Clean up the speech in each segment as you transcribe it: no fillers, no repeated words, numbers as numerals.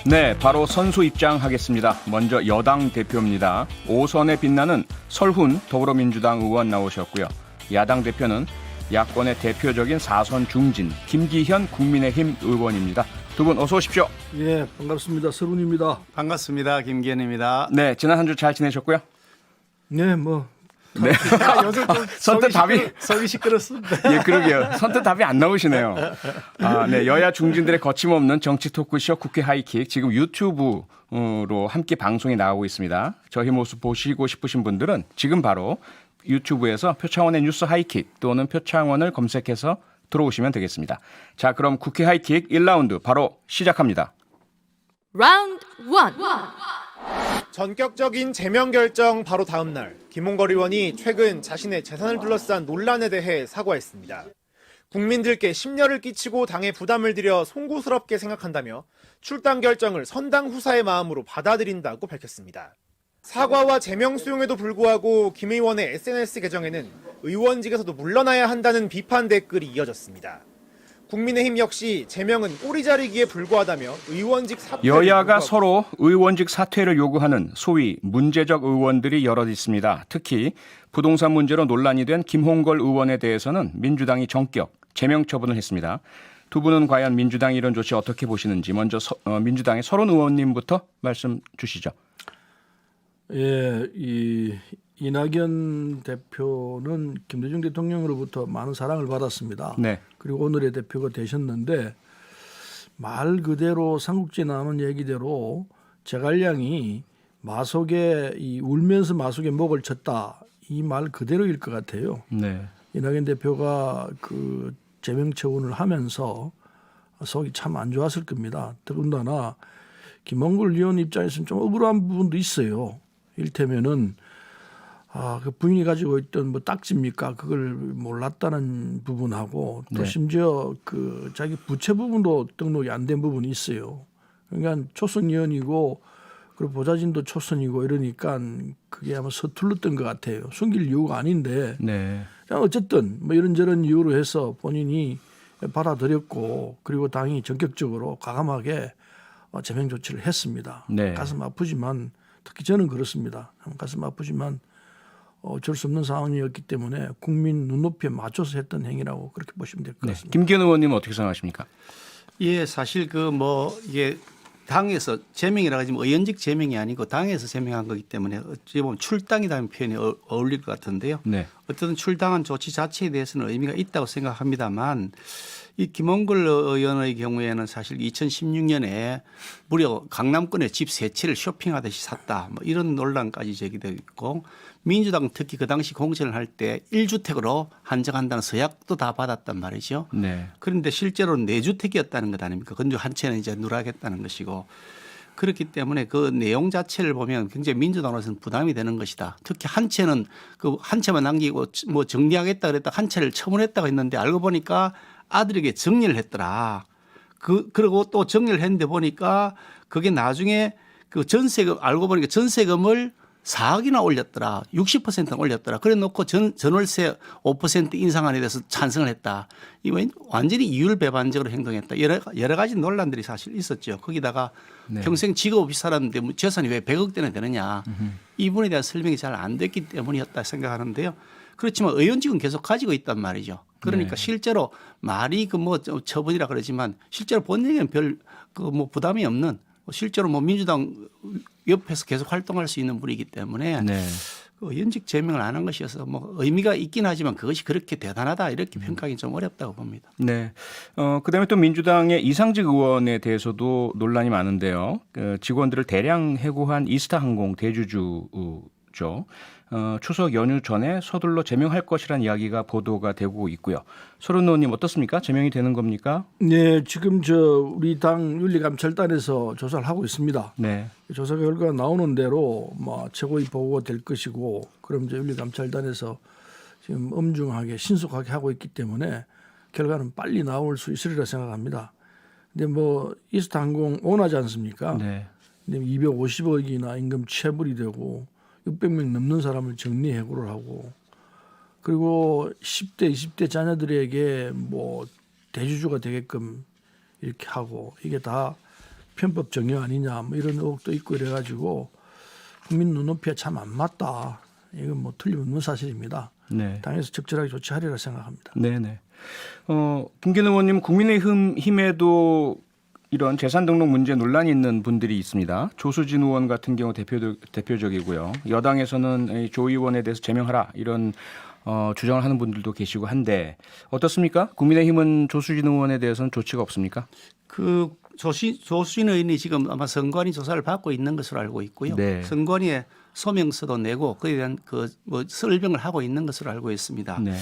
네, 바로 선수 입장하겠습니다. 먼저 여당 대표입니다. 5선에 빛나는 설훈 더불어민주당 의원 나오셨고요. 야당 대표는 야권의 대표적인 4선 중진 김기현 국민의힘 의원입니다. 두 분 어서 오십시오. 예, 반갑습니다. 설훈입니다. 반갑습니다. 김기현입니다. 네, 지난 한 주 잘 지내셨고요? 네, 뭐 네. 요즘 좀 선뜻 답이 속이 시끄럽습니다. 예, 그러게요. 선뜻 답이 안 나오시네요. 네, 여야 중진들의 거침없는 정치 토크쇼 국회 하이킥 지금 유튜브로 함께 방송이 나오고 있습니다. 저희 모습 보시고 싶으신 분들은 지금 바로 유튜브에서 표창원의 뉴스 하이킥 또는 표창원을 검색해서 들어오시면 되겠습니다. 자, 그럼 국회 하이킥 1라운드 바로 시작합니다. 라운드 1. 전격적인 제명 결정 바로 다음 날 김홍걸 의원이 최근 자신의 재산을 둘러싼 논란에 대해 사과했습니다. 국민들께 심려를 끼치고 당에 부담을 드려 송구스럽게 생각한다며 출당 결정을 선당 후사의 마음으로 받아들인다고 밝혔습니다. 사과와 제명 수용에도 불구하고 김 의원의 SNS 계정에는 의원직에서도 물러나야 한다는 비판 댓글이 이어졌습니다. 국민의힘 역시 제명은 꼬리 자르기에 불과하다며 의원직 사퇴를 여야가 요구하고 서로 의원직 사퇴를 요구하는 소위 문제적 의원들이 여럿 있습니다. 특히 부동산 문제로 논란이 된 김홍걸 의원에 대해서는 민주당이 전격 제명 처분을 했습니다. 두 분은 과연 민주당이 이런 조치 어떻게 보시는지 먼저 민주당의 설훈 의원님부터 말씀 주시죠. 예, 이낙연 대표는 김대중 대통령으로부터 많은 사랑을 받았습니다. 네. 그리고 오늘의 대표가 되셨는데 말 그대로 삼국지에 나오는 얘기대로 제갈량이 마속에 울면서 마속에 목을 쳤다 이 말 그대로일 것 같아요. 네. 이낙연 대표가 그 제명 처분을 하면서 속이 참 안 좋았을 겁니다. 더군다나 김홍걸 의원 입장에서는 좀 억울한 부분도 있어요. 일테면은 그 부인이 가지고 있던 뭐 딱지입니까? 그걸 몰랐다는 부분하고 또 네. 심지어 그 자기 부채 부분도 등록이 안 된 부분이 있어요. 그러니까 초선 의원이고 그리고 보좌진도 초선이고 이러니까 그게 아마 서툴렀던 것 같아요. 숨길 이유가 아닌데 네. 어쨌든 뭐 이런저런 이유로 해서 본인이 받아들였고 그리고 당이 전격적으로 과감하게 제명 조치를 했습니다. 네. 가슴 아프지만 특히 저는 그렇습니다. 가슴 아프지만 어쩔 수 없는 상황이었기 때문에 국민 눈높이에 맞춰서 했던 행위라고 그렇게 보시면 될 것 네. 같습니다. 김기현 의원님은 어떻게 생각하십니까? 예, 사실 이게 당에서 제명이라고 하지만 의원직 제명이 아니고 당에서 제명한 거기 때문에 어찌 보면 출당이라는 표현이 어울릴 것 같은데요. 네. 어쨌든 출당한 조치 자체에 대해서는 의미가 있다고 생각합니다만 이 김홍걸 의원의 경우에는 사실 2016년에 무려 강남권에 집 세 채를 쇼핑하듯이 샀다. 뭐 이런 논란까지 제기되고 있고 민주당 특히 그 당시 공천을 할 때 1주택으로 한정한다는 서약도 다 받았단 말이죠. 네. 그런데 실제로는 4주택이었다는 것 아닙니까? 근데 한 채는 이제 누락했다는 것이고 그렇기 때문에 그 내용 자체를 보면 굉장히 민주당으로서는 부담이 되는 것이다. 특히 한 채는 한 채만 남기고 뭐 정리하겠다 그랬다 한 채를 처분했다고 했는데 알고 보니까 아들에게 정리를 했더라. 그리고 또 정리를 했는데 보니까 그게 나중에 그 전세금 알고 보니까 전세금을 4억이나 올렸더라. 60%나 올렸더라. 그래 놓고 전월세 5% 인상안에 대해서 찬성을 했다. 이거 완전히 이율배반적으로 행동했다. 여러 가지 논란들이 사실 있었죠. 거기다가 네. 평생 직업 없이 살았는데 뭐 재산이 왜 100억대나 되느냐. 이 부분에 대한 설명이 잘 안 됐기 때문이었다 생각하는데요. 그렇지만 의원직은 계속 가지고 있단 말이죠. 그러니까 네. 실제로 말이 뭐 처분이라 그러지만 실제로 본인에게는 별 뭐 부담이 없는 실제로 뭐 민주당 옆에서 계속 활동할 수 있는 분이기 때문에 네. 의원직 제명을 안 한 것이어서 뭐 의미가 있긴 하지만 그것이 그렇게 대단하다 이렇게 평가하기 좀 어렵다고 봅니다. 네. 그다음에 또 민주당의 이상직 의원에 대해서도 논란이 많은데요. 직원들을 대량 해고한 이스타항공 대주주죠. 추석 연휴 전에 서둘러 제명할 것이라는 이야기가 보도가 되고 있고요. 설훈 의원님 어떻습니까? 제명이 되는 겁니까? 네, 지금 우리 당 윤리감찰단에서 조사를 하고 있습니다. 네. 조사 결과가 나오는 대로 뭐 최고위 보고가 될 것이고 그럼 이제 윤리감찰단에서 지금 엄중하게 신속하게 하고 있기 때문에 결과는 빨리 나올 수 있으리라 생각합니다. 근데 뭐 이스타항공 오너지 않습니까? 네. 근데 250억이나 임금 체불이 되고 600명 넘는 사람을 정리 해고를 하고 그리고 10대, 20대 자녀들에게 뭐 대주주가 되게끔 이렇게 하고 이게 다 편법 정여 아니냐 뭐 이런 의혹도 있고 이래가지고 국민 눈높이에 참 안 맞다. 이건 뭐 틀림없는 사실입니다. 네. 당에서 적절하게 조치하리라 생각합니다. 네네. 김기현 의원님 국민의힘에도 이런 재산 등록 문제 논란이 있는 분들이 있습니다. 조수진 의원 같은 경우 대표적이고요. 여당에서는 이 조 의원에 대해서 제명하라 이런 주장을 하는 분들도 계시고 한데 어떻습니까? 국민의힘은 조수진 의원에 대해서는 조치가 없습니까? 그 조수진 의원이 지금 아마 선관위 조사를 받고 있는 것으로 알고 있고요. 네. 선관위에 소명서도 내고 그에 대한 뭐 설명을 하고 있는 것으로 알고 있습니다. 네.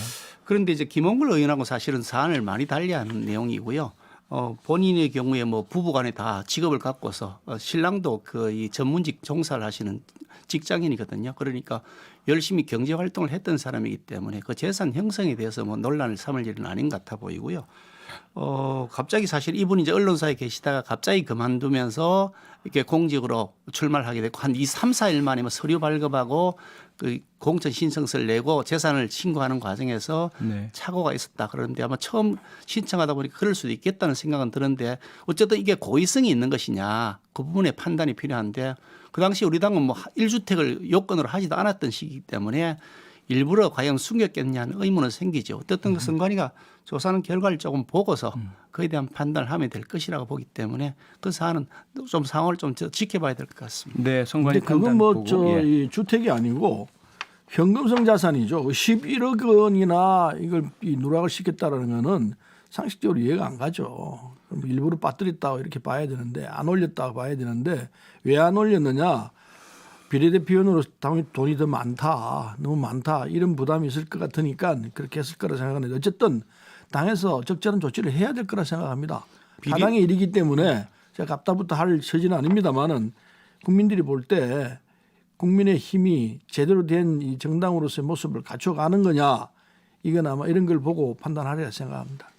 그런데 이제 김홍걸 의원하고 사실은 사안을 많이 달리하는 내용이고요. 본인의 경우에 뭐 부부간에 다 직업을 갖고서 신랑도 그 이 전문직 종사를 하시는 직장인이거든요. 그러니까 열심히 경제 활동을 했던 사람이기 때문에 그 재산 형성에 대해서 뭐 논란을 삼을 일은 아닌 것 같아 보이고요. 갑자기 사실 이분이 이제 언론사에 계시다가 갑자기 그만두면서 이렇게 공직으로 출마를 하게 됐고 한 3, 4일 만에 뭐 서류 발급하고 그 공천 신청서를 내고 재산을 신고하는 과정에서 네. 착오가 있었다. 그런데 아마 처음 신청하다 보니까 그럴 수도 있겠다는 생각은 드는데 어쨌든 이게 고의성이 있는 것이냐 그 부분의 판단이 필요한데 그 당시 우리 당은 뭐 1주택을 요건으로 하지도 않았던 시기이기 때문에 일부러 과연 숨겼겠냐는 의문은 생기죠. 어쨌든 그 선관위가 조사하는 결과를 조금 보고서 그에 대한 판단을 하면 될 것이라고 보기 때문에 그 사안은 좀 상황을 좀 지켜봐야 될 것 같습니다. 네, 선관위 근데 그건 판단 뭐 보고. 예. 이 주택이 아니고 현금성 자산이죠. 11억 원이나 이걸 이 누락을 시켰다라는 거는 상식적으로 이해가 안 가죠. 그럼 일부러 빠뜨렸다고 이렇게 봐야 되는데 안 올렸다고 봐야 되는데 왜 안 올렸느냐? 비례대표원으로 돈이 더 많다, 너무 많다 이런 부담이 있을 것 같으니까 그렇게 했을 거라 생각하는데 어쨌든 당에서 적절한 조치를 해야 될 거라 생각합니다. 타당의 일이기 때문에 제가 갑다부터 할 처지는 아닙니다만은 국민들이 볼 때 국민의 힘이 제대로 된 이 정당으로서의 모습을 갖춰가는 거냐 이건 아마 이런 걸 보고 판단하리라 생각합니다.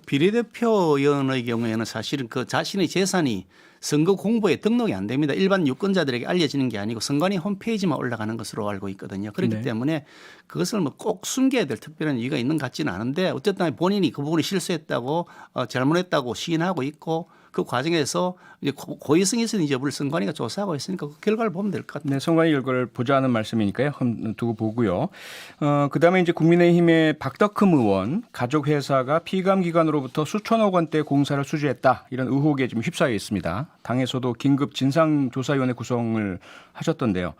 비례대표 의원의 경우에는 사실은 그 자신의 재산이 선거 공보에 등록이 안 됩니다. 일반 유권자들에게 알려지는 게 아니고 선관위 홈페이지만 올라가는 것으로 알고 있거든요. 그렇기 네. 때문에 그것을 뭐 꼭 숨겨야 될 특별한 이유가 있는 것 같지는 않은데 어쨌든 본인이 그 부분에 실수했다고 잘못했다고 시인하고 있고 그 과정에서 이제 고의성이 있는 여부를 선관위가 조사하고 있으니까 그 결과를 보면 될 것 같아요. 네, 선관위 결과를 보자는 말씀이니까요. 한번 두고 보고요. 그다음에 이제 국민의힘의 박덕흠 의원 가족 회사가 피감 기관으로부터 수천억 원대 공사를 수주했다 이런 의혹에 지금 휩싸여 있습니다. 당에서도 긴급 진상조사위원회 구성을 하셨던데요.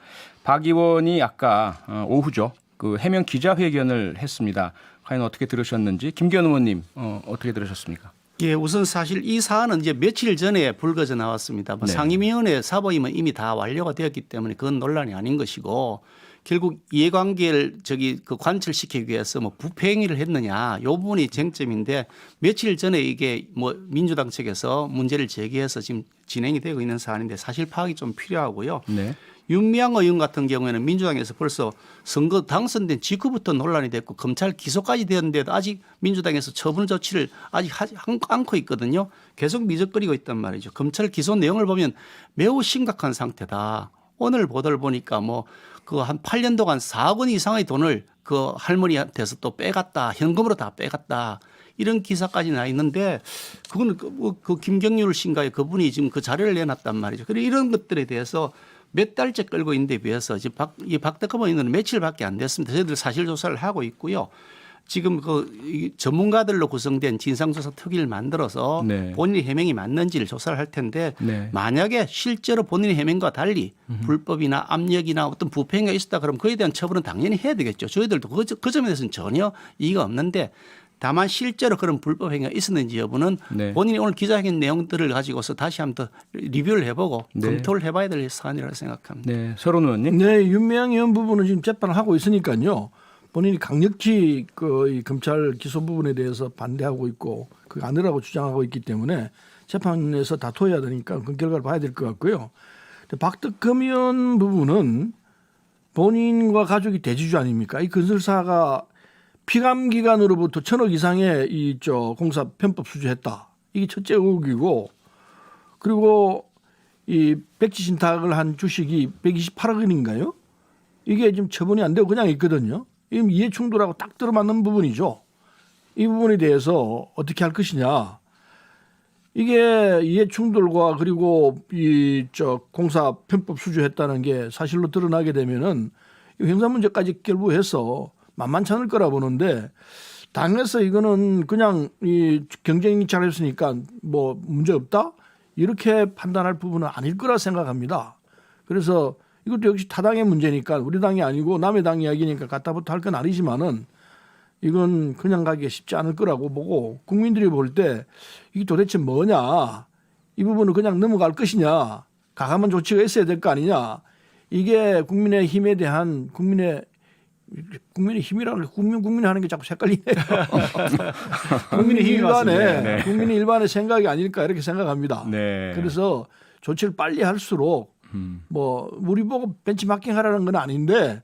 박 의원이 아까 오후죠. 그 해명 기자회견을 했습니다. 과연 어떻게 들으셨는지 김기현 의원님 어떻게 들으셨습니까? 예, 우선 사실 이 사안은 이제 며칠 전에 불거져 나왔습니다. 뭐 네. 상임위원회 사보임은 이미 다 완료가 되었기 때문에 그건 논란이 아닌 것이고 결국 이해관계를 그 관철시키기 위해서 뭐 부패 행위를 했느냐 이 부분이 쟁점인데 며칠 전에 이게 뭐 민주당 측에서 문제를 제기해서 지금 진행이 되고 있는 사안인데 사실 파악이 좀 필요하고요. 네. 윤미향 의원 같은 경우에는 민주당에서 벌써 선거 당선된 직후부터 논란이 됐고 검찰 기소까지 되었는데도 아직 민주당에서 처분 조치를 아직 하지 않고 있거든요. 계속 미적거리고 있단 말이죠. 검찰 기소 내용을 보면 매우 심각한 상태다. 오늘 보도를 보니까 뭐 그 한 8년 동안 4억 원 이상의 돈을 그 할머니한테서 또 빼갔다. 현금으로 다 빼갔다. 이런 기사까지 나 있는데 그거는 그 김경률 씨인가요? 그분이 지금 그 자료를 내놨단 말이죠. 그리고 이런 것들에 대해서 몇 달째 끌고 있는 데 비해서 지금 박덕흠 의원은 며칠밖에 안 됐습니다. 저희들 사실 조사를 하고 있고요. 지금 그 전문가들로 구성된 진상조사 특위를 만들어서 네. 본인의 해명이 맞는지를 조사를 할 텐데 네. 만약에 실제로 본인의 해명과 달리 불법이나 압력이나 어떤 부패가 있었다 그러면 그에 대한 처벌은 당연히 해야 되겠죠. 저희들도 그 점에 대해서는 전혀 이의가 없는데 다만 실제로 그런 불법 행위가 있었는지 여부는 네. 본인이 오늘 기자회견 내용들을 가지고서 다시 한번 더 리뷰를 해보고 네. 검토를 해봐야 될 사안이라고 생각합니다. 네, 서른 의원님. 네, 윤미향 의원 부분은 지금 재판을 하고 있으니까요. 본인이 강력히 이 검찰 기소 부분에 대해서 반대하고 있고 그거 아니라고 주장하고 있기 때문에 재판에서 다퉈야 되니까 그 결과를 봐야 될 것 같고요. 박덕흠 의원 부분은 본인과 가족이 대주주 아닙니까? 이 건설사가 피감 기관으로부터 1,000억 이상의 공사 편법 수주했다. 이게 첫째 의혹이고 그리고 이 백지 신탁을 한 주식이 128억 원인가요? 이게 지금 처분이 안 되고 그냥 있거든요. 이 이해 충돌하고 딱 들어맞는 부분이죠. 이 부분에 대해서 어떻게 할 것이냐. 이게 이해충돌과 그리고 이 공사 편법 수주했다는 게 사실로 드러나게 되면은 형사 문제까지 결부해서 만만치 않을 거라 보는데 당에서 이거는 그냥 이 경쟁이 잘했으니까 뭐 문제 없다 이렇게 판단할 부분은 아닐 거라 생각합니다. 그래서 이것도 역시 타당의 문제니까 우리 당이 아니고 남의 당 이야기니까 갖다부터 할 건 아니지만은 이건 그냥 가기가 쉽지 않을 거라고 보고 국민들이 볼 때 이게 도대체 뭐냐 이 부분은 그냥 넘어갈 것이냐 가감한 조치가 있어야 될 거 아니냐 이게 국민의 힘에 대한 국민의 힘이라는 국민이 하는 게 자꾸 헷갈리네요. 국민의 일반의 국민의 일반의 생각이 아닐까 이렇게 생각합니다. 네. 그래서 조치를 빨리 할수록 뭐 우리 보고 벤치마킹하라는 건 아닌데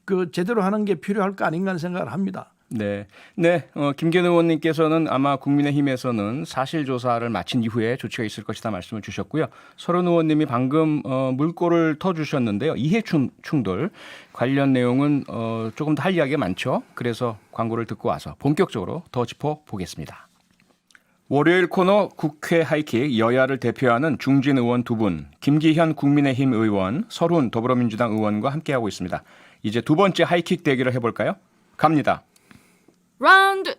그 제대로 하는 게 필요할 거 아닌가 하는 생각을 합니다. 네, 김기현 의원님께서는 아마 국민의힘에서는 사실 조사를 마친 이후에 조치가 있을 것이다 말씀을 주셨고요. 서른 의원님이 방금 물꼬를 터주셨는데요. 이해 충돌 관련 내용은 조금 더 할 이야기가 많죠. 그래서 광고를 듣고 와서 본격적으로 더 짚어보겠습니다. 월요일 코너 국회 하이킥 여야를 대표하는 중진 의원 두 분, 김기현 국민의힘 의원, 서른 더불어민주당 의원과 함께하고 있습니다. 이제 두 번째 하이킥 대결을 해볼까요? 갑니다. Round 2.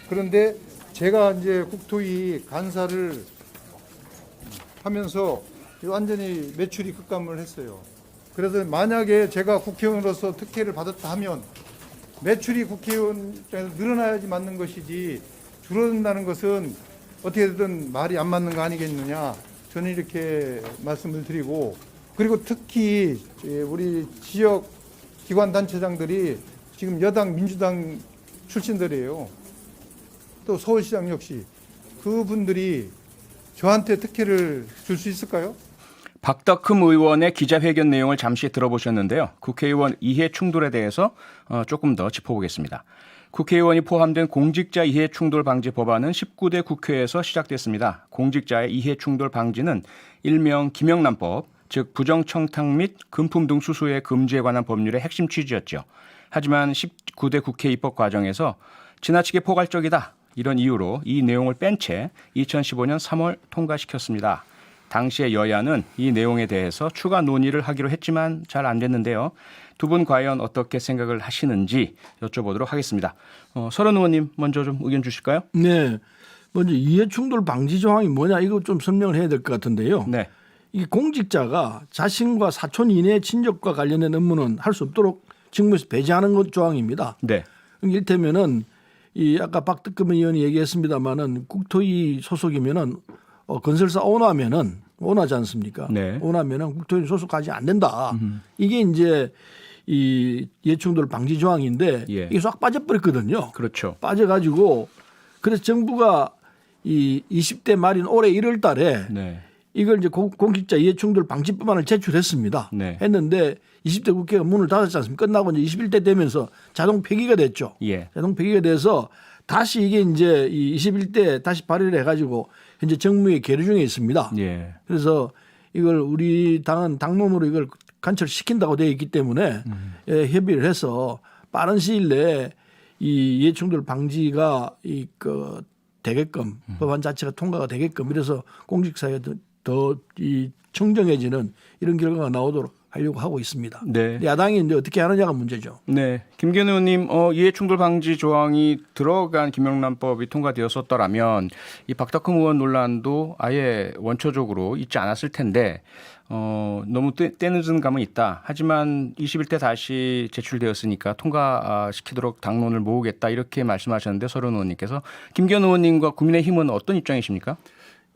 그런데 제가 이제 국토위 간사를 하면서 완전히 매출이 급감을 했어요. 그래서 만약에 제가 국회의원으로서 특혜를 받았다 하면 매출이 국회의원 입장에서 늘어나야지 맞는 것이지 줄어든다는 것은 어떻게든 말이 안 맞는 거 아니겠느냐. 저는 이렇게 말씀을 드리고 그리고 특히 우리 지역 기관 단체장들이 지금 여당 민주당 출신들이에요. 또 서울시장 역시 그분들이 저한테 특혜를 줄 수 있을까요? 박덕흠 의원의 기자회견 내용을 잠시 들어보셨는데요. 국회의원 이해 충돌에 대해서 조금 더 짚어보겠습니다. 국회의원이 포함된 공직자 이해 충돌 방지 법안은 19대 국회에서 시작됐습니다. 공직자의 이해 충돌 방지는 일명 김영란법, 즉 부정청탁 및 금품 등 수수의 금지에 관한 법률의 핵심 취지였죠. 하지만 19대 국회 입법 과정에서 지나치게 포괄적이다 이런 이유로 이 내용을 뺀 채 2015년 3월 통과시켰습니다. 당시의 여야는 이 내용에 대해서 추가 논의를 하기로 했지만 잘 안 됐는데요. 두 분 과연 어떻게 생각을 하시는지 여쭤보도록 하겠습니다. 서른 의원님 먼저 좀 의견 주실까요? 네, 먼저 이해충돌 방지 조항이 뭐냐 이거 좀 설명을 해야 될 것 같은데요. 네. 이 공직자가 자신과 사촌 이내 친족과 관련된 업무는 할 수 없도록 직무에서 배제하는 것 조항입니다. 네. 이를테면은 이 아까 박덕흠 의원이 얘기했습니다마는 국토위 소속이면은 건설사 오너하지 않습니까? 네. 오너하면은 국토위 소속하지 안 된다. 이게 이제 이 이해충돌 방지 조항인데 예. 이게 싹 빠져버렸거든요. 그렇죠. 빠져가지고 그래서 정부가 이 20대 말인 올해 1월달에 네. 이걸 이제 공직자 이해충돌 방지법안을 제출했습니다. 네. 했는데 20대 국회가 문을 닫았지 않습니까? 끝나고 이제 21대 되면서 자동 폐기가 됐죠. 예. 자동 폐기가 돼서 다시 이게 이제 이 21대 다시 발의를 해가지고 현재 정무에 계류 중에 있습니다. 예. 그래서 이걸 우리 당은 당론으로 이걸 관철시킨다고 되어 있기 때문에 협의를 해서 빠른 시일 내에 이 이해충돌 방지가 되게끔 법안 자체가 통과가 되게끔 이래서 공직사회에 더 이 청정해지는 이런 결과가 나오도록 하려고 하고 있습니다. 네. 야당이 이제 어떻게 하느냐가 문제죠. 네. 김기현 의원님, 이해충돌 방지 조항이 들어간 김영란법이 통과되었었더라면 이 박덕흠 의원 논란도 아예 원초적으로 있지 않았을 텐데 너무 때늦은 감은 있다. 하지만 21대 다시 제출되었으니까 통과시키도록 당론을 모으겠다 이렇게 말씀하셨는데 서른 의원님께서 김기현 의원님과 국민의힘은 어떤 입장이십니까?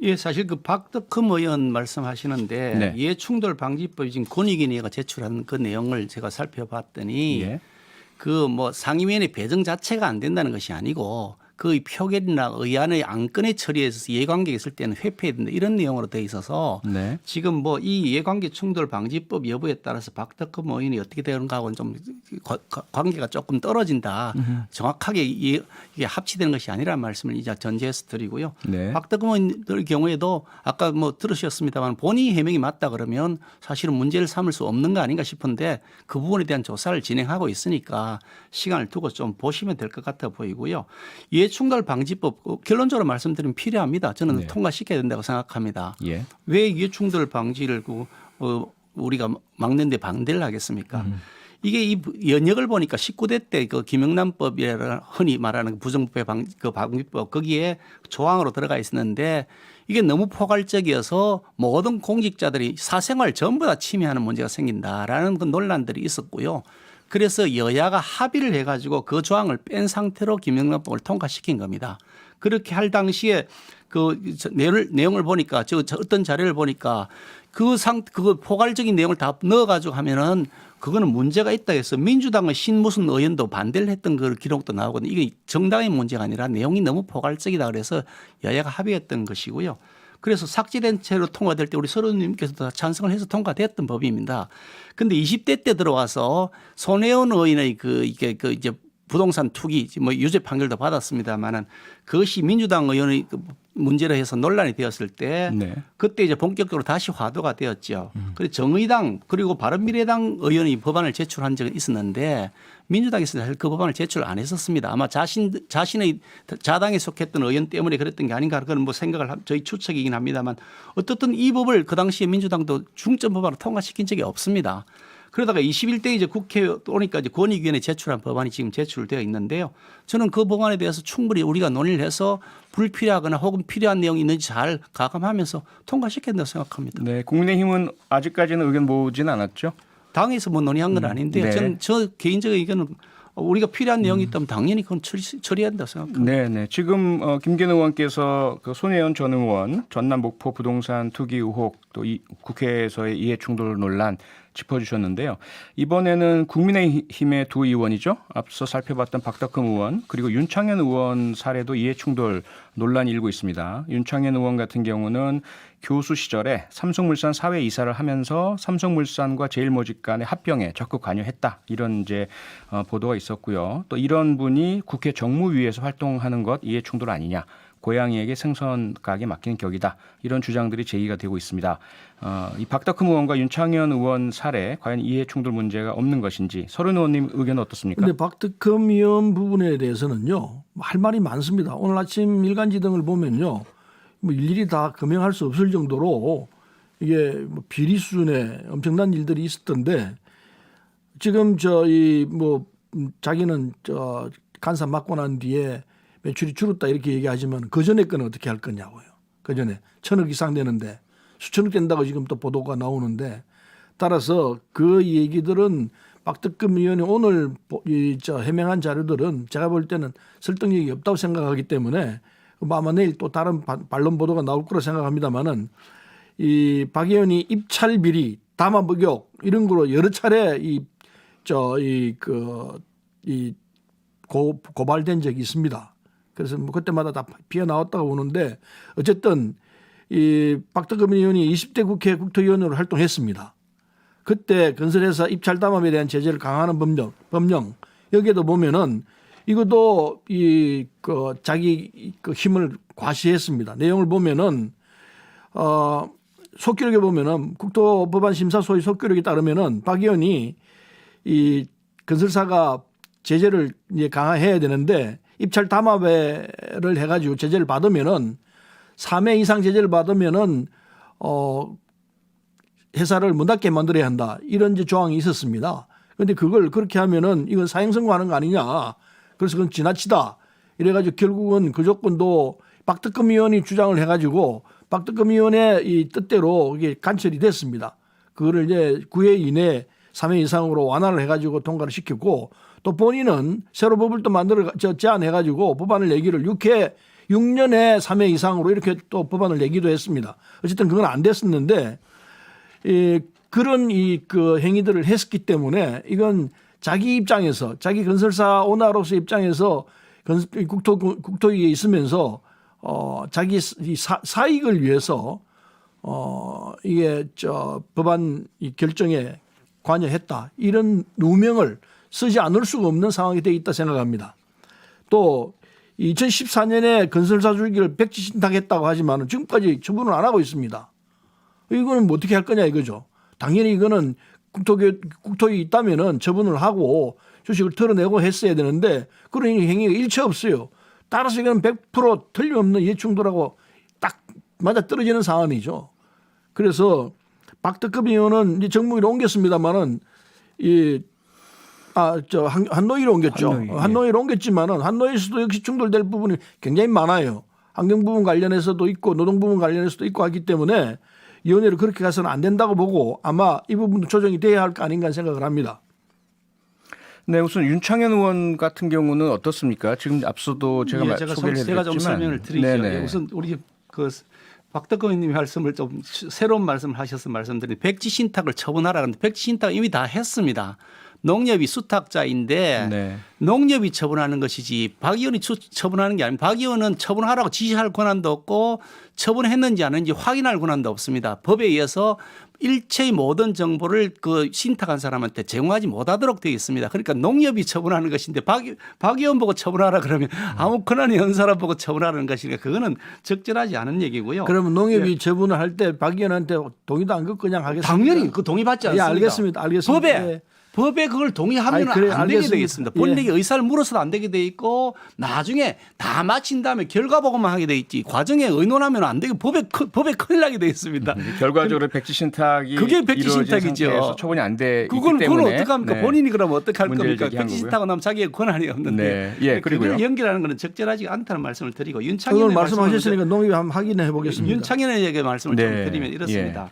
예, 사실 그 박덕흠 의원 말씀하시는데 네. 이해충돌 방지법이 지금 권익위원회가 제출한 그 내용을 제가 살펴봤더니 예. 그 뭐 상임위원회 배정 자체가 안 된다는 것이 아니고 그 표결이나 의안의 안건에 처리해서 이해관계가 있을 때는 회피해야 된다 이런 내용으로 돼 있어서 네. 지금 뭐 이 이해관계 충돌 방지법 여부에 따라서 박덕흠 의원이 어떻게 되는가하고는 좀 관계가 조금 떨어진다. 정확하게 이게 합치되는 것이 아니라는 말씀을 이제 전제해서 드리고요. 네. 박덕흠 의원의 경우에도 아까 뭐 들으셨습니다만 본인이 해명이 맞다 그러면 사실은 문제를 삼을 수 없는 거 아닌가 싶은데 그 부분에 대한 조사를 진행하고 있으니까 시간을 두고 좀 보시면 될 것 같아 보이고요. 이해충돌 방지법 결론적으로 말씀드리면 필요합니다. 저는 네. 통과시켜야 된다고 생각합니다. 예. 왜 이해충돌 방지를 우리가 막는데 반대를 하겠습니까? 이게 이 연역을 보니까 19대 때 그 김영란법이라 흔히 말하는 부정부패 방지법 거기에 조항으로 들어가 있었는데 이게 너무 포괄적이어서 모든 공직자들이 사생활 전부 다 침해하는 문제가 생긴다라는 그 논란들이 있었고요. 그래서 여야가 합의를 해가지고 그 조항을 뺀 상태로 김영란법을 통과시킨 겁니다. 그렇게 할 당시에 그 내용을 보니까 저 어떤 자료를 보니까 그 포괄적인 내용을 다 넣어가지고 하면은 그거는 문제가 있다 해서 민주당의 신무슨 의원도 반대를 했던 그 기록도 나오거든요. 이게 정당의 문제가 아니라 내용이 너무 포괄적이다 그래서 여야가 합의했던 것이고요. 그래서 삭제된 채로 통과될 때 우리 서른님께서도 다 찬성을 해서 통과됐던 법입니다. 근데 20대 때 들어와서 손혜원 의원의 이게 이제 부동산 투기 뭐 유죄 판결도 받았습니다만은 그것이 민주당 의원의 문제로 해서 논란이 되었을 때 네. 그때 이제 본격적으로 다시 화두가 되었죠. 그리고 정의당 그리고 바른미래당 의원이 법안을 제출한 적은 있었는데 민주당에서 사실 그 법안을 제출 안 했었습니다. 아마 자신의 자당에 속했던 의원 때문에 그랬던 게 아닌가 그런 뭐 생각을 저희 추측이긴 합니다만 어떻든 이 법을 그 당시에 민주당도 중점 법안을 통과시킨 적이 없습니다. 그러다가 21대 이제 국회에 오니까 이제 권익위원회 제출한 법안이 지금 제출되어 있는데요. 저는 그 법안에 대해서 충분히 우리가 논의를 해서 불필요하거나 혹은 필요한 내용이 있는지 잘 가감하면서 통과시켜야 된다고 생각합니다. 네, 국민의힘은 아직까지는 의견 모으진 않았죠. 당에서 뭐 논의한 건 아닌데요. 네. 저는 저 개인적인 의견은 우리가 필요한 내용이 있다면 당연히 그건 처리해야 된다고 생각합니다. 네, 네. 지금 김기현 의원께서 그 손혜원 전 의원 전남 목포 부동산 투기 의혹 또 국회에서의 이해충돌 논란 짚어주셨는데요. 이번에는 국민의힘의 두 의원이죠. 앞서 살펴봤던 박덕흠 의원 그리고 윤창현 의원 사례도 이해충돌 논란이 일고 있습니다. 윤창현 의원 같은 경우는 교수 시절에 삼성물산 사회 이사를 하면서 삼성물산과 제일모직 간의 합병에 적극 관여했다. 이런 이제 보도가 있었고요. 또 이런 분이 국회 정무위에서 활동하는 것 이해충돌 아니냐. 고양이에게 생선 가게 맡기는 격이다. 이런 주장들이 제기가 되고 있습니다. 이 박덕흠 의원과 윤창현 의원 사례 과연 이해충돌 문제가 없는 것인지 서른 의원님 의견은 어떻습니까? 근데 박덕흠 의원 부분에 대해서는요. 할 말이 많습니다. 오늘 아침 일간지 등을 보면요. 뭐 일일이 다 금명할 수 없을 정도로 이게 뭐 비리 수준의 엄청난 일들이 있었던데 지금 자기는 간사 맡고 난 뒤에 매출이 줄었다 이렇게 얘기하지만 그 전에 거는 어떻게 할 거냐고요. 그 전에 1,000억 이상 되는데 수천억 된다고 지금 또 보도가 나오는데 따라서 그 얘기들은 박덕흠 의원이 오늘 해명한 자료들은 제가 볼 때는 설득력이 없다고 생각하기 때문에 아마 내일 또 다른 반론 보도가 나올 거라 생각합니다만은 이 박 의원이 입찰 비리, 담화 목욕 이런 거로 여러 차례 고발된 적이 있습니다. 그래서 뭐 그때마다 다 피해 나왔다고 보는데 어쨌든 이 박덕흠 의원이 20대 국회 국토위원으로 활동했습니다. 그때 건설회사 입찰 담합에 대한 제재를 강화하는 법령 여기에도 보면은 이것도 자기 힘을 과시했습니다. 내용을 보면은 속기록에 보면은 국토법안 심사 소위 속기록에 따르면은 박 의원이 이 건설사가 제재를 이제 강화해야 되는데 입찰 담합을 해가지고 제재를 받으면은 3회 이상 제재를 받으면은 회사를 문 닫게 만들어야 한다 이런 이제 조항이 있었습니다. 그런데 그걸 그렇게 하면은 이건 사형 선고하는 거 아니냐. 그래서 그건 지나치다. 이래가지고 결국은 그 조건도 박덕흠 의원이 주장을 해가지고 박덕흠 의원의 이 뜻대로 이게 간철이 됐습니다. 그거를 이제 9회 이내 3회 이상으로 완화를 해가지고 통과를 시켰고 또 본인은 새로 법을 또 제안해가지고 법안을 내기를 6년에 3회 이상으로 이렇게 또 법안을 내기도 했습니다. 어쨌든 그건 안 됐었는데 그런 그 행위들을 했었기 때문에 이건 자기 입장에서 자기 건설사 오너로서 입장에서 국토위에 있으면서 자기 사익을 위해서 이게 법안 결정에 관여했다 이런 누명을 쓰지 않을 수가 없는 상황이 되어 있다 생각합니다. 또 2014년에 건설사 줄기를 백지신탁했다고 하지만 지금까지 처분을 안 하고 있습니다. 이거는 뭐 어떻게 할 거냐 이거죠. 당연히 이거는 국토위 있다면은 처분을 하고 주식을 털어내고 했어야 되는데 그런 행위가 일체 없어요. 따라서 이건 100% 틀림없는 이해충돌하고 딱 맞아 떨어지는 상황이죠. 그래서 박덕흠 의원은 이제 정무위로 옮겼습니다만은 한노위로 옮겼죠. 한노위로 옮겼지만은 한노위에서도 역시 충돌될 부분이 굉장히 많아요. 환경 부분 관련해서도 있고 노동 부분 관련해서도 있고 하기 때문에 위원회를 그렇게 가서는 안 된다고 보고 아마 이 부분도 조정이 돼야 할 거 아닌가 생각을 합니다. 네, 우선 윤창현 의원 같은 경우는 어떻습니까? 지금 앞서도 제가 소개를 해드렸지만 제가 좀 설명을 드리죠. 네네. 우선 우리 박덕흠 의원님이 말씀을 좀 새로운 말씀을 하셔서 말씀드린 백지 신탁을 처분하라 그러는데 백지 신탁 이미 다 했습니다. 농협이 수탁자인데 네. 농협이 처분하는 것이지 박 의원이 처분하는 게 아닙니다. 박 의원은 처분하라고 지시할 권한도 없고 처분했는지 안 했는지 확인할 권한도 없습니다. 법에 의해서 일체의 모든 정보를 그 신탁한 사람한테 제공하지 못하도록 되어 있습니다. 그러니까 농협이 처분하는 것인데 박 의원 보고 처분하라 그러면 아무 권한이 없는 사람 보고 처분하라는 것이니까 그거는 적절하지 않은 얘기고요. 그러면 농협이 처분을 할 때 박 의원한테 동의도 안 받고 그냥 하겠습니다. 당연히 그 동의받지 않습니다. 예, 알겠습니다. 법에 그걸 동의하면 아니, 그래, 안 되게 알겠습니다. 되어 있습니다. 본인에게 예. 의사를 물어서도 안 되게 돼 있고 나중에 다 마친 다음에 결과 보고만 하게 돼 있지 과정에 의논하면 안 되게 법에 큰일 나게 돼 있습니다. 결과적으로 백지 신탁이 그게 백지 이루어진 신탁이죠. 상태에서 처분이 안 돼 있기 그건 때문에 어떡합니까? 네. 본인이 그러면 어떡할 문제를 겁니까? 제기한 백지 거고요. 신탁은 하면 자기의 권한이 없는데 네. 예, 그리고요. 그걸 연결하는 것은 적절하지 않다는 말씀을 드리고 윤창현 오늘 말씀하셨으니까 농협이 한번 확인해 보겠습니다. 윤창현에게 말씀을 네. 좀 드리면 이렇습니다.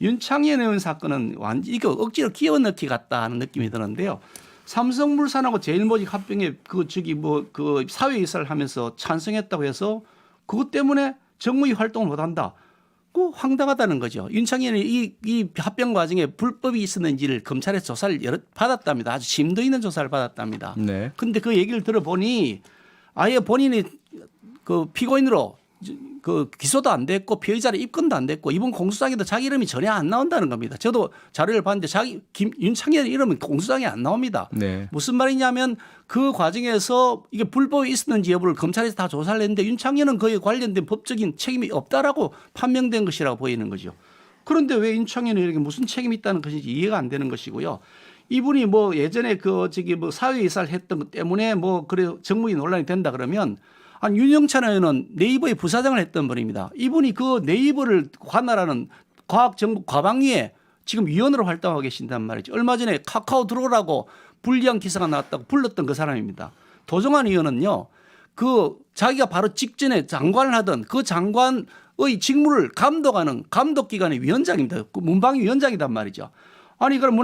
윤창현 의원 사건은 완전 이거 억지로 끼워 넣기 같다 하는 느낌이 드는데요. 삼성물산하고 제일모직 합병에 그 사회이사를 하면서 찬성했다고 해서 그것 때문에 정무위 활동을 못한다. 그 황당하다는 거죠. 윤창현이 이 합병 과정에 불법이 있었는지를 검찰에서 조사를 받았답니다. 아주 심도 있는 조사를 받았답니다. 네. 근데 그 얘기를 들어보니 아예 본인이 그 피고인으로 그 기소도 안 됐고 피의자로 입건도 안 됐고 이번 공소장에도 자기 이름이 전혀 안 나온다는 겁니다. 저도 자료를 봤는데 윤창현 이름은 공소장에 안 나옵니다. 네. 무슨 말이냐면 그 과정에서 이게 불법이 있었는지 여부를 검찰에서 다 조사를 했는데 윤창현은 그에 관련된 법적인 책임이 없다라고 판명된 것이라고 보이는 거죠. 그런데 왜 윤창현이 이렇게 무슨 책임이 있다는 것인지 이해가 안 되는 것이고요. 이분이 뭐 예전에 사회이사를 했던 것 때문에 그래 정무위 논란이 된다 그러면 아니 윤영찬 의원은 네이버의 부사장을 했던 분입니다. 이분이 그 네이버를 관할하는 과학정보 과방위에 지금 위원으로 활동하고 계신단 말이죠. 얼마 전에 카카오 들어오라고 불리한 기사가 나왔다고 불렀던 그 사람입니다. 도정환 의원은요. 그 자기가 바로 직전에 장관을 하던 그 장관의 직무를 감독하는 감독기관의 위원장입니다. 그 문방위 위원장이단 말이죠. 아니 그럼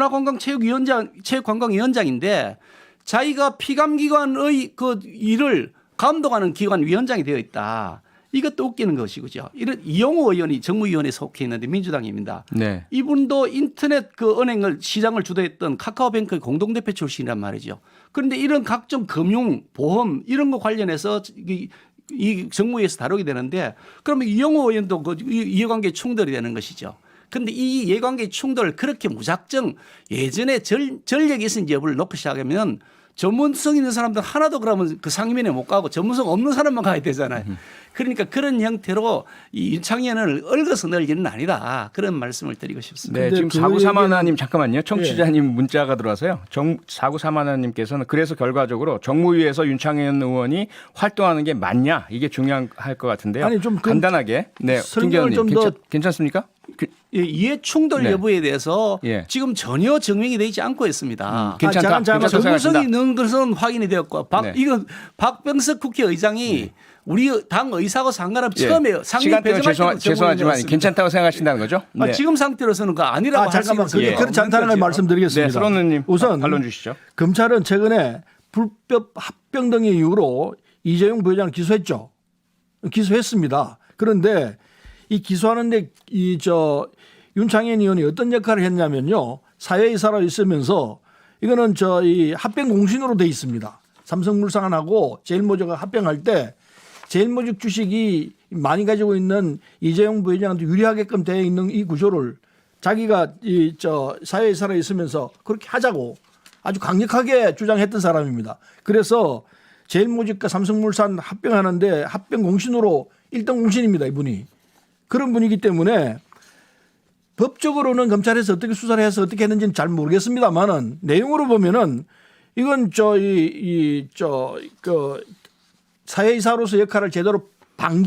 체육관광위원장인데 자기가 피감기관의 그 일을 감독하는 기관 위원장이 되어 있다. 이것도 웃기는 것이죠. 이런 이용호 의원이 정무위원회에 속해 있는데 민주당입니다. 네. 이분도 인터넷 그 은행을 시장을 주도했던 카카오뱅크의 공동대표 출신이란 말이죠. 그런데 이런 각종 금융, 보험 이런 거 관련해서 이 정무위에서 다루게 되는데 그러면 이용호 의원도 그 이해관계 충돌이 되는 것이죠. 그런데 이 이해관계 충돌을 그렇게 무작정 예전에 전력이 있었는지 여부를 놓고 시작하면 전문성 있는 사람들 하나도 그러면 그 상임위원회 못 가고 전문성 없는 사람만 가야 되잖아요. 그러니까 그런 형태로 이 윤창현을 얽어서 넣을 일은 아니다. 그런 말씀을 드리고 싶습니다. 네, 근데 지금 그 4931님 잠깐만요. 청취자님 문자가 들어와서요. 4931님께서는 그래서 결과적으로 정무위에서 윤창현 의원이 활동하는 게 맞냐 이게 중요할 것 같은데요. 아니, 좀 간단하게. 네, 설명을 김기현님 좀 더 괜찮습니까? 예, 이해 충돌 네. 여부에 대해서 예. 지금 전혀 증명이 되지 않고 있습니다. 괜찮다. 잠깐, 괜찮다고 정무성이 생각하신다. 있는 것은 확인이 되었고 네. 이거 박병석 국회의장이 우리 당 의사하고 상관없이 예. 처음에 상임 시간 때문에 배정할 때도 죄송하지만 정무위원이었습니다. 괜찮다고 생각하신다는 거죠? 네. 지금 상태로서는 그 아니라고 할 수 잠깐만. 있는 그게 그렇지 않다는 걸 말씀드리겠습니다. 네, 서른우님 우선 반론 주시죠. 검찰은 최근에 불법 합병 등의 이유로 이재용 부회장을 기소했죠. 기소했습니다. 그런데 이 기소하는데 윤창현 의원이 어떤 역할을 했냐면요. 사회이사로 있으면서 이거는 이 합병 공신으로 돼 있습니다. 삼성물산하고 제일모직가 합병할 때 제일모직 주식이 많이 가지고 있는 이재용 부회장한테 유리하게끔 되어 있는 이 구조를 자기가 사회이사로 있으면서 그렇게 하자고 아주 강력하게 주장했던 사람입니다. 그래서 제일모직과 삼성물산 합병하는데 합병 공신으로 1등 공신입니다. 이분이. 그런 분이기 때문에 법적으로는 검찰에서 어떻게 수사를 해서 어떻게 했는지는 잘 모르겠습니다만은 내용으로 보면은 이건 사회이사로서 역할을 제대로 안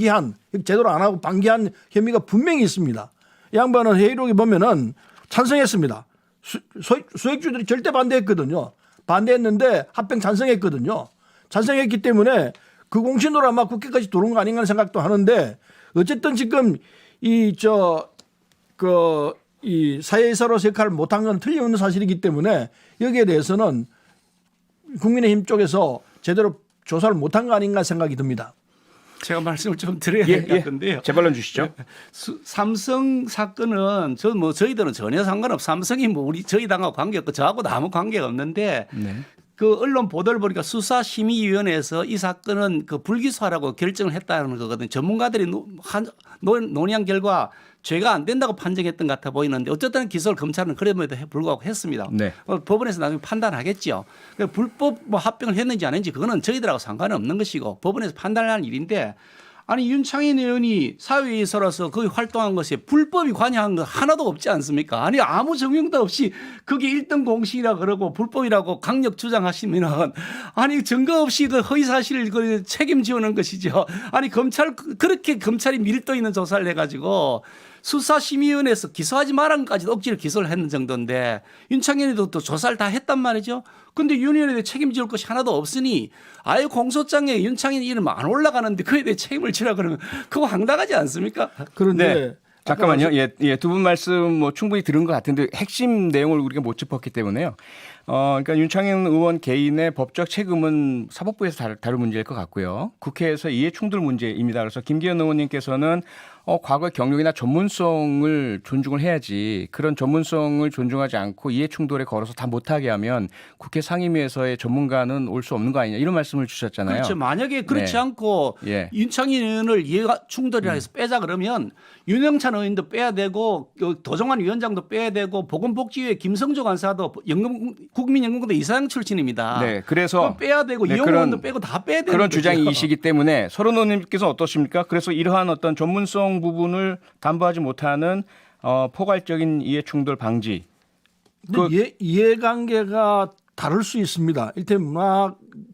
하고 방기한 혐의가 분명히 있습니다. 이 양반은 회의록에 보면은 찬성했습니다. 수액주들이 절대 반대했거든요. 반대했는데 합병 찬성했거든요. 찬성했기 때문에 그 공신으로 아마 국회까지 들어온 거 아닌가 하는 생각도 하는데 어쨌든 지금 이 사회이사로서 역할을 못한 건 틀림없는 사실이기 때문에 여기에 대해서는 국민의힘 쪽에서 제대로 조사를 못한 거 아닌가 생각이 듭니다. 제가 말씀을 좀 드려야 될 것 같은데요. 재발론 주시죠. 삼성 사건은 저희들은 전혀 상관없. 삼성이 저희 당하고 관계없고 저하고도 아무 관계가 없는데 네. 그 언론 보도를 보니까 수사심의위원회에서 이 사건은 그 불기소하라고 결정을 했다는 거거든요. 전문가들이 논의한 결과 죄가 안 된다고 판정했던 것 같아 보이는데 어쨌든 기소를 검찰은 그럼에도 불구하고 했습니다. 네. 법원에서 나중에 판단하겠죠. 불법 합병을 했는지 안 했는지 그거는 저희들하고 상관은 없는 것이고 법원에서 판단할 일인데 아니 윤창인 의원이 사회이사로서 거기 활동한 것에 불법이 관여한 거 하나도 없지 않습니까? 아니 아무 증명도 없이 그게 1등 공식이라 그러고 불법이라고 강력 주장하시면은 아니 증거 없이 그 허위 사실을 그 책임지우는 것이죠. 아니 그렇게 검찰이 밀도 있는 조사를 해가지고 수사심의위원회에서 기소하지 말한까지도 억지로 기소를 했는 정도인데 윤창현이도 또 조사를 다 했단 말이죠. 근데 윤 의원에 대해 책임질 것이 하나도 없으니 아예 공소장에 윤창현 이름 안 올라가는데 그에 대해 책임을 지라 그러면 그거 황당하지 않습니까? 그런데 네. 잠깐만요. 두 분 말씀 뭐 충분히 들은 것 같은데 핵심 내용을 우리가 못 짚었기 때문에요. 그러니까 윤창현 의원 개인의 법적 책임은 사법부에서 다룰 문제일 것 같고요. 국회에서 이해 충돌 문제입니다. 그래서 김기현 의원님께서는 과거의 경력이나 전문성을 존중을 해야지 그런 전문성을 존중하지 않고 이해 충돌에 걸어서 다 못하게 하면 국회 상임위에서의 전문가는 올 수 없는 거 아니냐 이런 말씀을 주셨잖아요. 그렇죠. 만약에 그렇지 네. 않고 예. 윤창현 의원을 이해가 충돌이라 해서 빼자 그러면 윤영찬 의원도 빼야 되고 도정환 위원장도 빼야 되고 보건복지위의 김성조 간사도 국민연금공단 이사장 출신입니다. 네, 그래서 그럼 빼야 되고 네, 이용 의원도 빼고 다 빼야 되는 그런 거죠. 주장이시기 때문에 서른 의원님께서 어떠십니까? 그래서 이러한 어떤 전문성 부분을 담보하지 못하는 포괄적인 이해 충돌 방지. 이해관계가 다를 수 있습니다. 일단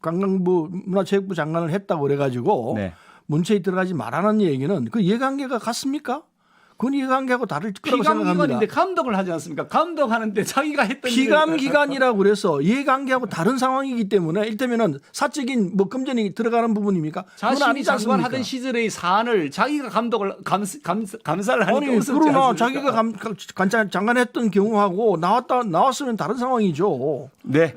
문화체육부 장관을 했다고 그래가지고 네. 문체에 들어가지 말라는 얘기는 그 이해관계가 같습니까? 그건 이해관계하고 다를 거라고 생각합니다. 피감기관인데 감독을 하지 않습니까? 감독하는데 자기가 했던 피감기관이라고 그래서 이해관계하고 다른 상황이기 때문에 일테면은 사적인 금전이 들어가는 부분입니까? 그건 자신이 아니지 않습니까? 장관하던 시절의 사안을 자기가 감독을 감사를 하니까 아니 웃었지 그러나 않습니까? 자기가 장관했던 경우하고 나왔으면 다른 상황이죠. 네,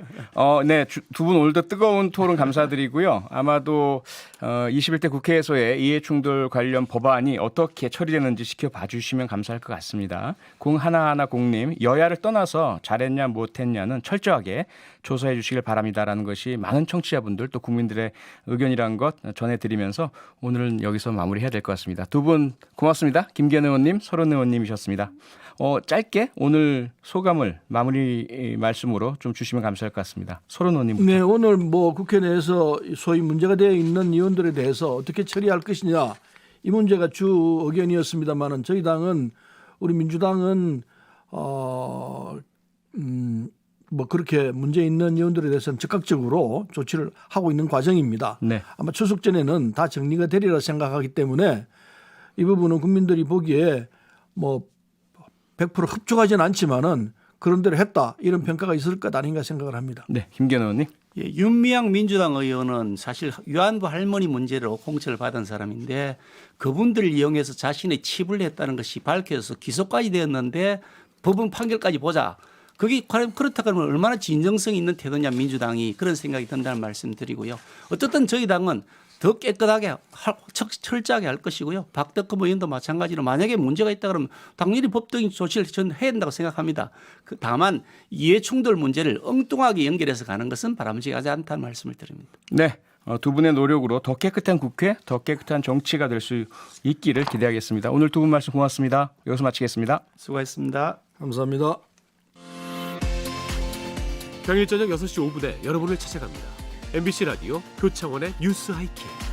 두 분 오늘도 뜨거운 토론 감사드리고요. 아마도 21대 국회에서의 이해충돌 관련 법안이 어떻게 처리되는지 지켜봐 주시면 감사할 것 같습니다. 0110님, 여야를 떠나서 잘했냐 못했냐는 철저하게 조사해 주시길 바랍니다라는 것이 많은 청취자분들 또 국민들의 의견이라는 것 전해드리면서 오늘은 여기서 마무리해야 될 것 같습니다. 두 분 고맙습니다. 김기현 의원님, 서른 의원님이셨습니다. 짧게 오늘 소감을 마무리 말씀으로 좀 주시면 감사할 것 같습니다. 서른 의원님부터. 네, 오늘 국회 내에서 소위 문제가 되어 있는 의원들에 대해서 어떻게 처리할 것이냐 이 문제가 주 의견이었습니다만은 저희 당은 우리 민주당은 그렇게 문제 있는 의원들에 대해서는 적극적으로 조치를 하고 있는 과정입니다. 네. 아마 추석 전에는 다 정리가 되리라 생각하기 때문에 이 부분은 국민들이 보기에 100% 흡족하지는 않지만은 그런 대로 했다 이런 평가가 있을 것 아닌가 생각을 합니다. 네, 김기현 의원님. 예, 윤미향 민주당 의원은 사실 위안부 할머니 문제로 공천을 받은 사람인데 그분들을 이용해서 자신의 치부를 했다는 것이 밝혀져서 기소까지 되었는데 법원 판결까지 보자. 그게 그렇다 그러면 얼마나 진정성 있는 태도냐 민주당이 그런 생각이 든다는 말씀드리고요. 어쨌든 저희 당은 더 깨끗하게 철저하게 할 것이고요. 박덕흠 의원도 마찬가지로 만약에 문제가 있다 그러면 당연히 법적인 조치를 저는 해야 된다고 생각합니다. 다만 이해충돌 문제를 엉뚱하게 연결해서 가는 것은 바람직하지 않다는 말씀을 드립니다. 네. 두 분의 노력으로 더 깨끗한 국회, 더 깨끗한 정치가 될 수 있기를 기대하겠습니다. 오늘 두 분 말씀 고맙습니다. 여기서 마치겠습니다. 수고하셨습니다. 감사합니다. 평일 저녁 6시 5분에 여러분을 찾아갑니다. MBC 라디오 표창원의 뉴스 하이킥.